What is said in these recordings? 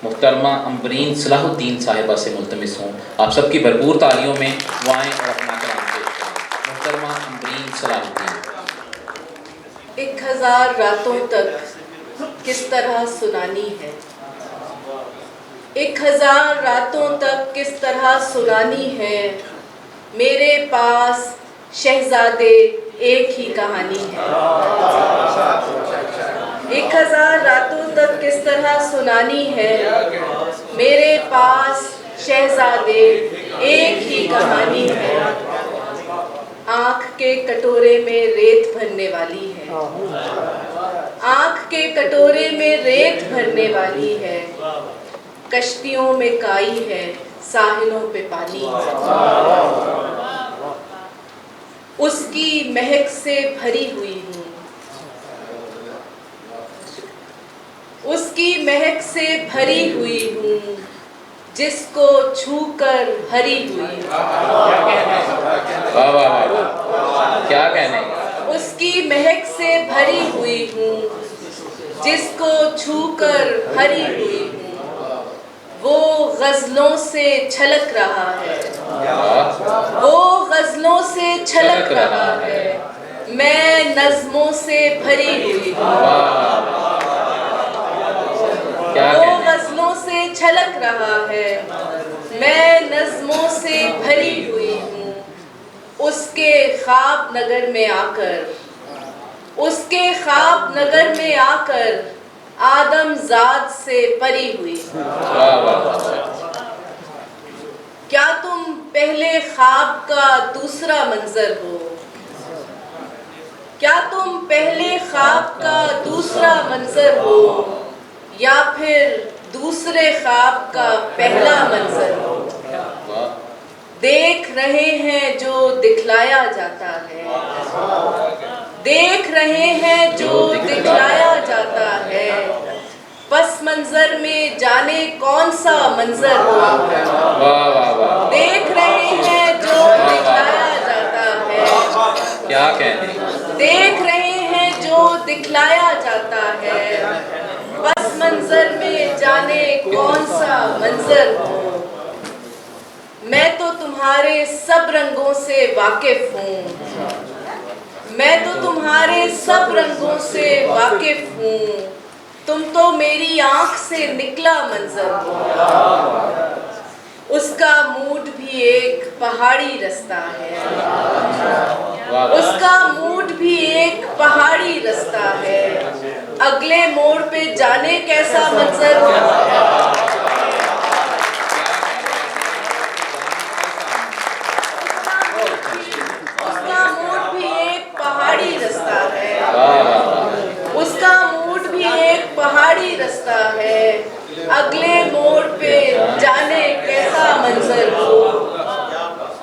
मुहतरमा अम्बरीन सलाहुद्दीन साहिबा से मुल्तमिस हूँ आप सबकी भरपूर तालियों में वो आएँ और अपना कलाम पेश करें। मुहतरमा अम्बरीन सलाहुद्दीन। 1000 रातों तक किस तरह सुनानी है, 1000 रातों तक किस तरह सुनानी है, मेरे पास शहजादे एक ही कहानी है। 1000 रातों तक किस तरह सुनानी है, मेरे पास शहजादे एक ही कहानी है। आँख के कटोरे में रेत भरने वाली है, आँख के कटोरे में रेत भरने वाली है, कश्तियों में काई है, साहिलों पे पानी है। उसकी महक से भरी हुई हूँ, उसकी महक से भरी हुई हूँ, जिसको छूकर हरी हुई हूँ। वाह वाह वाह, क्या कहने। उसकी महक से भरी हुई हूँ, जिसको छूकर हरी हुई हूँ, वो गजलों से छलक रहा है, वो गजलों से छलक रहा है, मैं नज़्मों से भरी हुई हूँ। वो गजलों से छलक रहा है, मैं नज़्मों से भरी हुई हूँ, उसके ख्वाब नगर में आकर, उसके ख्वाब नगर में आकर आदमजाद से परी हुई। क्या तुम पहले ख्वाब का दूसरा मंजर हो, क्या तुम पहले ख्वाब का दूसरा मंजर हो, या फिर दूसरे ख्वाब का पहला मंजर हो। देख रहे हैं जो दिखलाया जाता है, देख रहे हैं जो दिखलाया जाता है, पस मंजर में जाने कौन सा मंजर हो। देख रहे हैं जो दिखलाया जाता है, क्या कहने। देख रहे हैं जो दिखलाया जाता है, पस मंजर में जाने कौन सा मंजर हो। मैं तो तुम्हारे सब रंगों से वाकिफ हूँ, मैं तो तुम्हारे सब रंगों से वाकिफ हूँ, तुम तो मेरी आँख से निकला मंजर हो। उसका मूड भी एक पहाड़ी रास्ता है, उसका मूड भी एक पहाड़ी रास्ता है, अगले मोड़ पे जाने कैसा मंजर हो। उसका मूड भी एक पहाड़ी रास्ता है, उसका मूड भी एक पहाड़ी रास्ता है, अगले मोड़ पे जाने कैसा मंजर हो।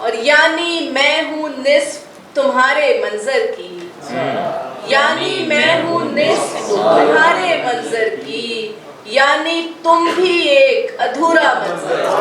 और यानी मैं हूँ निस्फ तुम्हारे मंजर की, यानी मैं हूँ निस्फ तुम्हारे मंजर की, यानी तुम भी एक अधूरा मंजर हो।